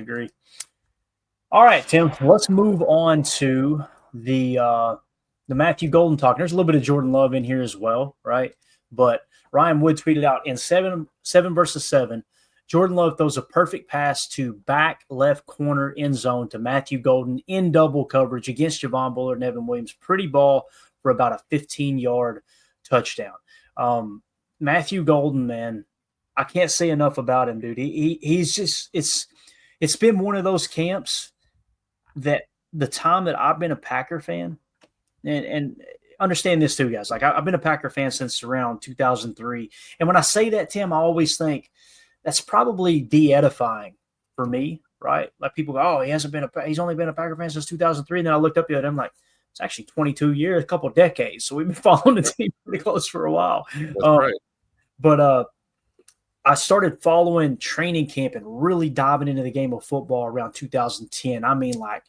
Agree. All right, Tim. Let's move on to the Matthew Golden talk. There's a little bit of Jordan Love in here as well, right? But Ryan Wood tweeted out in seven versus seven, Jordan Love throws a perfect pass to back left corner end zone to Matthew Golden in double coverage against Javon Bullard and Evan Williams. Pretty ball for about a 15-yard touchdown. Matthew Golden, man, I can't say enough about him, dude. He's just it's been one of those camps that the time that I've been a Packer fan, and understand this too, guys. Like I've been a Packer fan since around 2003, and when I say that, Tim, I always think that's probably de-edifying for me, right? Like people go, "Oh, he's only been a Packer fan since 2003." And then I looked up the other, I'm like, it's actually 22 years, a couple of decades. So we've been following the team pretty close for a while. That's right. But I started following training camp and really diving into the game of football around 2010. I mean, like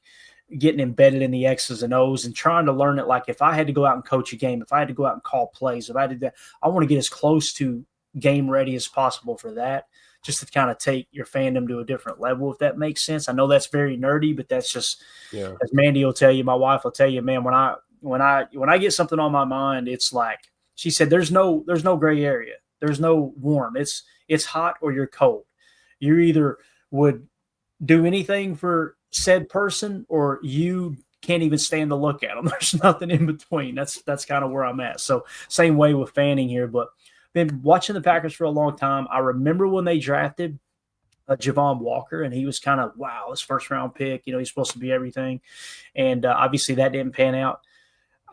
getting embedded in the X's and O's and trying to learn it. Like if I had to go out and coach a game, if I had to go out and call plays, if I did that, I want to get as close to game ready as possible for that, just to kind of take your fandom to a different level, if that makes sense. I know that's very nerdy, but that's just, as Mandy will tell you, my wife will tell you, man, when I get something on my mind, it's like, she said, there's no gray area. There's no warm. It's hot or you're cold. You either would do anything for said person or you can't even stand to look at them. There's nothing in between. That's kind of where I'm at. So same way with fanning here, but been watching the Packers for a long time. I remember when they drafted Javon Walker, and he was kind of, wow, this first-round pick. He's supposed to be everything. And obviously that didn't pan out.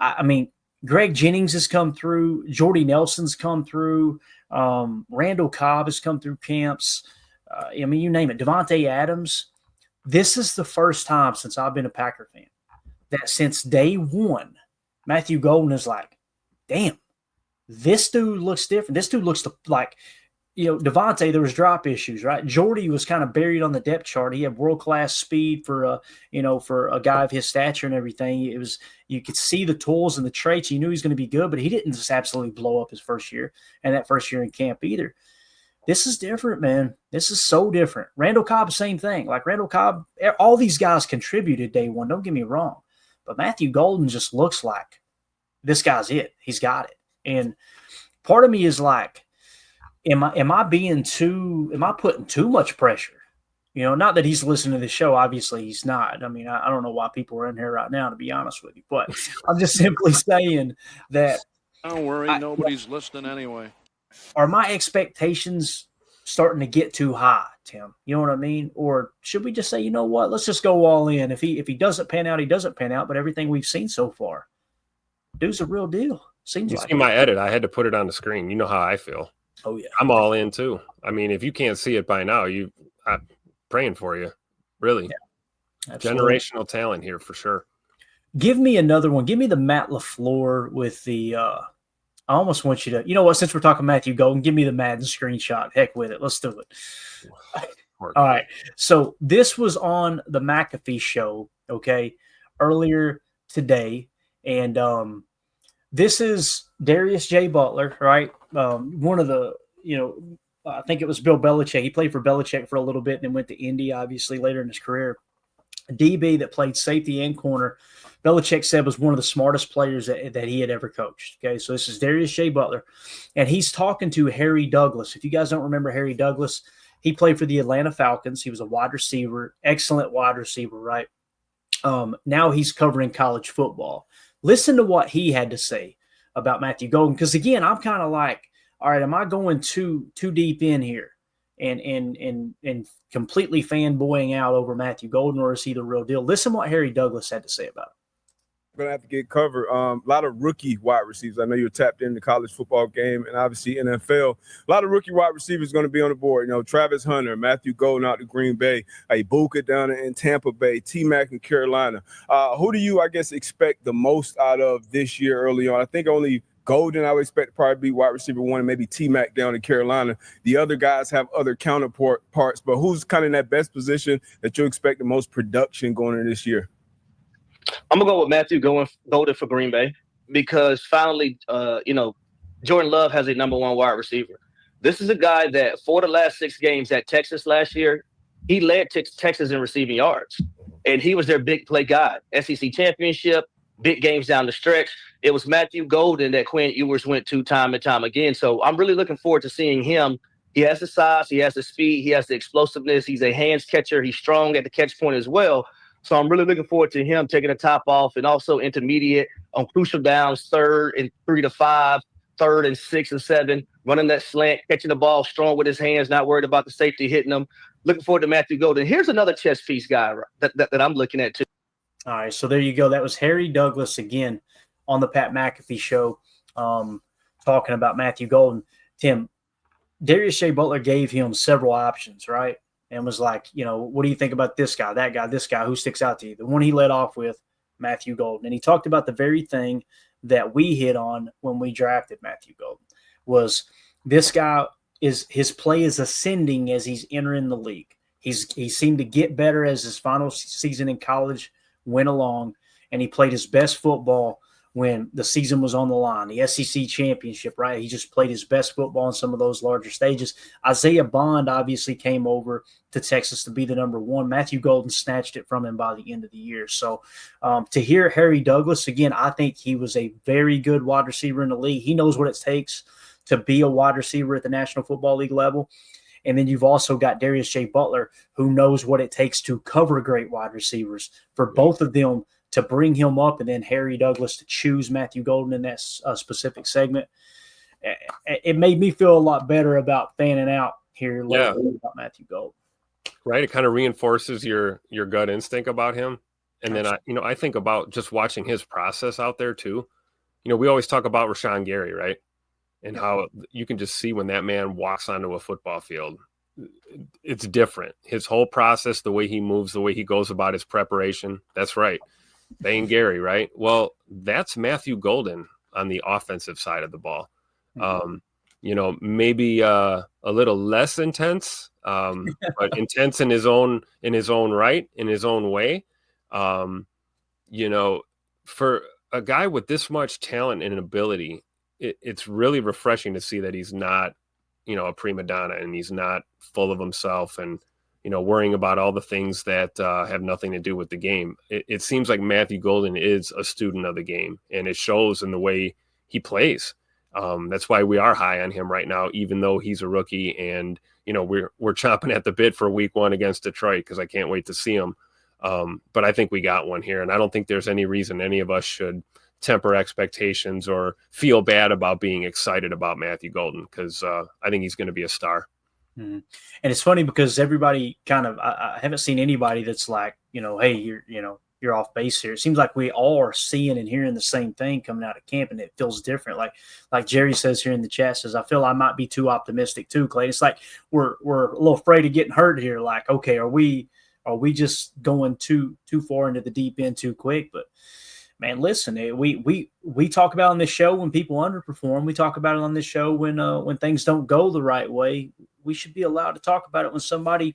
I mean, Greg Jennings has come through. Jordy Nelson's come through. Randall Cobb has come through camps. I mean, you name it. Devontae Adams. This is the first time since I've been a Packer fan that since day one, Matthew Golden is like, damn, this dude looks different. This dude looks like, Devontae, there was drop issues, right? Jordy was kind of buried on the depth chart. He had world-class speed for a guy of his stature and everything. You could see the tools and the traits. You knew he was going to be good, but he didn't just absolutely blow up his first year and that first year in camp either. This is different, man. This is so different. Randall Cobb, same thing. Like Randall Cobb, all these guys contributed day one. Don't get me wrong. But Matthew Golden just looks like this guy's it. He's got it. And part of me is like, am I putting too much pressure? Not that he's listening to the show. Obviously, he's not. I mean, I don't know why people are in here right now, to be honest with you. But I'm just simply saying that. Don't worry, nobody's listening anyway. Are my expectations starting to get too high, Tim? You know what I mean? Or should we just say, you know what? Let's just go all in. If he doesn't pan out, he doesn't pan out. But everything we've seen so far, dude's a real deal. Seems you like see my edit. I had to put it on the screen. You know how I feel. Oh yeah, I'm all in too. I mean, if you can't see it by now, I'm praying for you. Really, generational talent here for sure. Give me another one. Give me the Matt LaFleur with the. I almost want you to. You know what? Since we're talking Matthew Golden, give me the Madden screenshot. Heck with it. Let's do it. All right. So this was on the McAfee show. Okay, earlier today, and this is Darius J. Butler, right? One of the, I think it was Bill Belichick. He played for Belichick for a little bit and then went to Indy, obviously, later in his career. A DB that played safety and corner. Belichick said was one of the smartest players that he had ever coached. Okay, so this is Darius J. Butler. And he's talking to Harry Douglas. If you guys don't remember Harry Douglas, he played for the Atlanta Falcons. He was a wide receiver, excellent wide receiver, right? Now he's covering college football. Listen to what he had to say about Matthew Golden, because again, I'm kind of like, all right, am I going too deep in here and completely fanboying out over Matthew Golden, or is he the real deal? Listen to what Harry Douglas had to say about it. Going to have to get covered. A lot of rookie wide receivers. I know you're tapped in the college football game and obviously NFL. A lot of rookie wide receivers going to be on the board. Travis Hunter, Matthew Golden out to Green Bay, Ibuka down in Tampa Bay, T-Mac in Carolina. Who do you, I guess, expect the most out of this year early on? I think only Golden I would expect to probably be wide receiver one, and maybe T-Mac down in Carolina. The other guys have other counterparts, but who's kind of in that best position that you expect the most production going into this year? I'm gonna go with Matthew Golden for Green Bay because finally, Jordan Love has a number one wide receiver. This is a guy that for the last 6 games at Texas last year, he led Texas in receiving yards, and he was their big play guy. SEC championship, big games down the stretch. It was Matthew Golden that Quinn Ewers went to time and time again. So I'm really looking forward to seeing him. He has the size, he has the speed, he has the explosiveness. He's a hands catcher. He's strong at the catch point as well. So I'm really looking forward to him taking the top off, and also intermediate on crucial downs, 3rd and 3 to 5, 3rd and 6 and 7, running that slant, catching the ball strong with his hands, not worried about the safety hitting him. Looking forward to Matthew Golden. Here's another chess piece guy that I'm looking at too. All right, so there you go. That was Harry Douglas again on the Pat McAfee show, talking about Matthew Golden. Tim, Darius Shea Butler gave him several options, right? And was like, what do you think about this guy, that guy, this guy? Who sticks out to you? The one he led off with, Matthew Golden. And he talked about the very thing that we hit on when we drafted Matthew Golden, was this guy his play is ascending as he's entering the league. He seemed to get better as his final season in college went along, and he played his best football when the season was on the line, the SEC championship, right? He just played his best football in some of those larger stages. Isaiah Bond obviously came over to Texas to be the number 1. Matthew Golden snatched it from him by the end of the year. So to hear Harry Douglas, again, I think he was a very good wide receiver in the league. He knows what it takes to be a wide receiver at the National Football League level. And then you've also got Darius Shea Butler, who knows what it takes to cover great wide receivers. For both of them to bring him up, and then Harry Douglas to choose Matthew Golden in that specific segment, it made me feel a lot better about fanning out here lately about Matthew Golden. Right, it kind of reinforces your gut instinct about him. And then I think about just watching his process out there too. We always talk about Rashawn Gary, right? And how you can just see when that man walks onto a football field, it's different. His whole process, the way he moves, the way he goes about his preparation. That's right. Bang Gary, right? Well, that's Matthew Golden on the offensive side of the ball. Maybe a little less intense, but intense in his own right, in his own way. For a guy with this much talent and ability, it's really refreshing to see that he's not, a prima donna, and he's not full of himself and, worrying about all the things that have nothing to do with the game. It seems like Matthew Golden is a student of the game, and it shows in the way he plays. That's why we are high on him right now, even though he's a rookie, and, we're chomping at the bit for week 1 against Detroit, because I can't wait to see him. But I think we got one here, and I don't think there's any reason any of us should temper expectations or feel bad about being excited about Matthew Golden, because I think he's going to be a star. Mm-hmm. And it's funny because everybody I haven't seen anybody that's like, hey, you're off base here. It seems like we all are seeing and hearing the same thing coming out of camp, and it feels different. Like Jerry says here in the chat, says, I feel I might be too optimistic too, Clay. It's like we're a little afraid of getting hurt here. Like, okay, are we just going too far into the deep end too quick? But man, listen, we talk about on this show when people underperform. We talk about it on this show when things don't go the right way. We should be allowed to talk about it when somebody,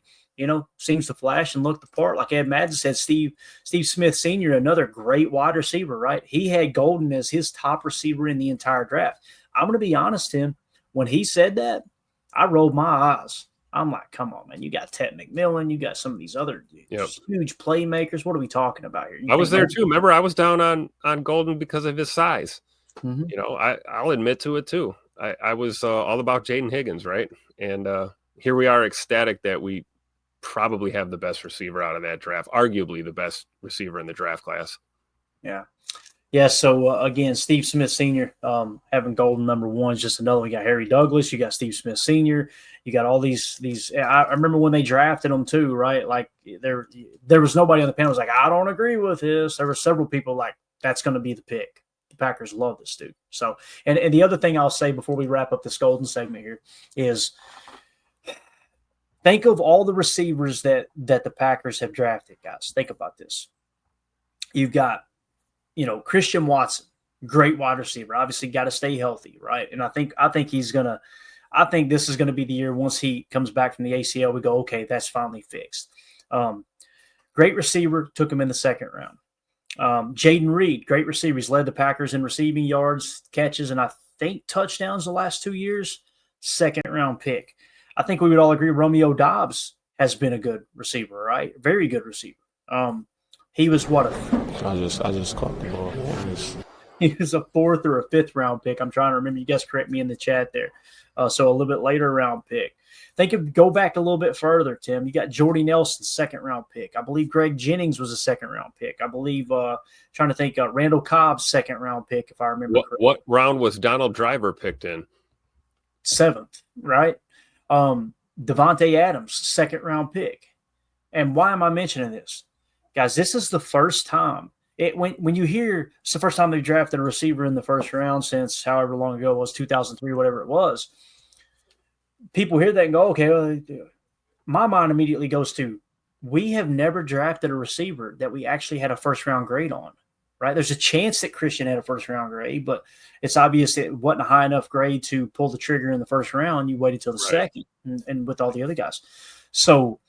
seems to flash and look the part. Like Ed Madden said, Steve Smith Sr., another great wide receiver, right? He had Golden as his top receiver in the entire draft. I'm going to be honest, Tim, when he said that, I rolled my eyes. I'm like, come on, man. You got Ted McMillan. You got some of these other huge playmakers. What are we talking about here? I was there too. Remember, I was down on Golden because of his size. Mm-hmm. I'll admit to it too. I was all about Jaden Higgins, right? And here we are, ecstatic that we probably have the best receiver out of that draft, arguably the best receiver in the draft class. Yeah. Yeah, so again, Steve Smith Sr. Having Golden number 1 is just another. We got Harry Douglas, you got Steve Smith Sr., you got all these. I remember when they drafted them too, right? Like there was nobody on the panel was like, I don't agree with this. There were several people like, that's going to be the pick. The Packers love this dude. So, and the other thing I'll say before we wrap up this Golden segment here is, think of all the receivers that the Packers have drafted, guys. Think about this. You've got, Christian Watson, great wide receiver. Obviously, got to stay healthy, right? And I think this is gonna be the year once he comes back from the ACL. We go, okay, that's finally fixed. Great receiver, took him in the 2nd round. Jaden Reed, great receiver. He's led the Packers in receiving yards, catches, and I think touchdowns the last 2 years. 2nd round pick. I think we would all agree Romeo Doubs has been a good receiver, right? Very good receiver. He was what? I just caught the ball. He was a 4th or a 5th round pick. I'm trying to remember. You guys correct me in the chat there. So a little bit later round pick. Go back a little bit further, Tim. You got Jordy Nelson, 2nd round pick. I believe Greg Jennings was a 2nd round pick. I believe, trying to think, Randall Cobb's 2nd round pick, if I remember correctly. What round was Donald Driver picked in? 7th, right? Devontae Adams, 2nd round pick. And why am I mentioning this? Guys, this is the first time. When you hear it's the first time they drafted a receiver in the 1st round since however long ago it was, 2003, whatever it was. People hear that and go, okay, well, my mind immediately goes to, we have never drafted a receiver that we actually had a 1st round grade on, right? There's a chance that Christian had a 1st round grade, but it's obvious it wasn't a high enough grade to pull the trigger in the 1st round. You waited till the 2nd and with all the other guys. So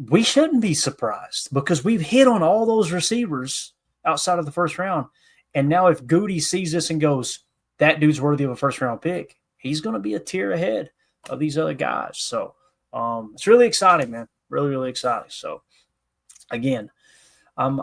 we shouldn't be surprised because we've hit on all those receivers outside of the 1st round. And now if Goody sees this and goes, that dude's worthy of a 1st round pick, he's going to be a tier ahead of these other guys. So it's really exciting, man. Really, really exciting. So again, I'm